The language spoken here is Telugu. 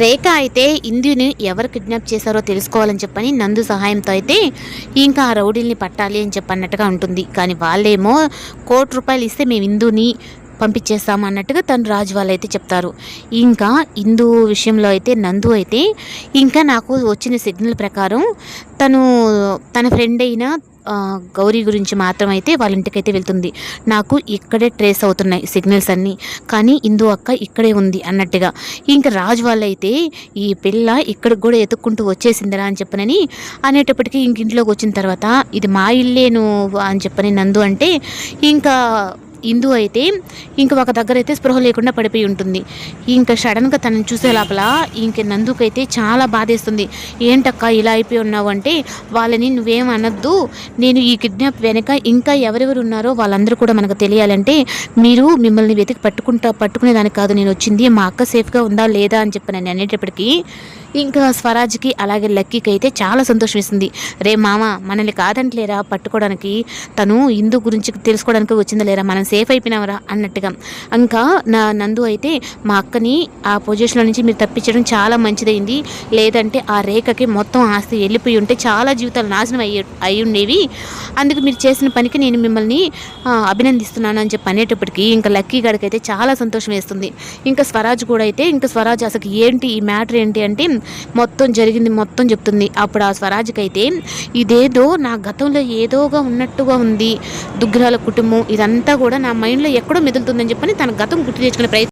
రేఖ అయితే ఇందుని ఎవరు కిడ్నాప్ చేశారో తెలుసుకోవాలని చెప్పని నందు సహాయంతో అయితే ఇంకా ఆ రౌడీల్ని పట్టాలి అని చెప్పన్నట్టుగా ఉంటుంది. కానీ వాళ్ళేమో ₹1,00,00,000 ఇస్తే మేము ఇందుని పంపించేస్తాము అన్నట్టుగా తను రాజు వాళ్ళైతే చెప్తారు. ఇంకా ఇందు విషయంలో అయితే నందు అయితే ఇంకా నాకు వచ్చిన సిగ్నల్ ప్రకారం తను తన ఫ్రెండ్ అయిన గౌరీ గురించి మాత్రం అయితే వాళ్ళ ఇంటికైతే వెళ్తుంది. నాకు ఇక్కడే ట్రేస్ అవుతున్నాయి సిగ్నల్స్ అన్నీ, కానీ ఇందు అక్క ఇక్కడే ఉంది అన్నట్టుగా. ఇంకా రాజు వాళ్ళైతే ఈ పిల్ల ఇక్కడికి కూడా ఎత్తుక్కుంటూ వచ్చేసిందిరా అని చెప్పనని అనేటప్పటికీ ఇంక ఇంట్లోకి వచ్చిన తర్వాత ఇది మా ఇల్లేను అని చెప్పని నందు అంటే ఇంకా ఇందు అయితే ఇంక ఒక దగ్గర అయితే స్పృహ లేకుండా పడిపోయి ఉంటుంది. ఇంకా సడన్గా తనని చూసే లోపల ఇంక నందుకైతే చాలా బాధేస్తుంది. ఏంటక్క ఇలా అయిపోయి ఉన్నావు అంటే, వాళ్ళని నువ్వేం అనొద్దు, నేను ఈ కిడ్నాప్ వెనక ఇంకా ఎవరెవరు ఉన్నారో వాళ్ళందరూ కూడా మనకు తెలియాలంటే మీరు మిమ్మల్ని వెతికి పట్టుకునేదానికి కాదు నేను వచ్చింది, మా అక్క సేఫ్గా ఉందా లేదా అని చెప్పి నేను అనేటప్పటికీ ఇంకా స్వరాజ్కి అలాగే లక్కీకి అయితే చాలా సంతోషం ఇస్తుంది. రే మామ మనల్ని కాదంటలేరా పట్టుకోవడానికి, తను ఇందు గురించి తెలుసుకోవడానికి వచ్చిందా లేరా, మనం సేఫ్ అయిపోయినామరా అన్నట్టుగా. ఇంకా నందు అయితే మా అక్కని ఆ పొజిషన్లో నుంచి మీరు తప్పించడం చాలా మంచిదైంది, లేదంటే ఆ రేఖకి మొత్తం ఆస్తి వెళ్ళిపోయి ఉంటే చాలా జీవితాలు నాశనం అయి ఉండేవి, అందుకు మీరు చేసిన పనికి నేను మిమ్మల్ని అభినందిస్తున్నాను అని చెప్పి అనేటప్పటికీ ఇంకా లక్కీ గడికి అయితే చాలా సంతోషం వేస్తుంది. ఇంకా స్వరాజ్ కూడా అయితే ఇంకా స్వరాజ్ అసలు ఏంటి ఈ మ్యాటర్ ఏంటి అంటే మొత్తం జరిగింది మొత్తం చెప్తుంది. అప్పుడు ఆ స్వరాజ్కి అయితే ఇదేదో నా గతంలో ఏదోగా ఉన్నట్టుగా ఉంది, దుగ్గరాల కుటుంబం ఇదంతా కూడా నా మైండ్లో ఎక్కడో మెదులుతుందని చెప్పని తన గతం గుర్తు తెచ్చుకునే ప్రయత్నం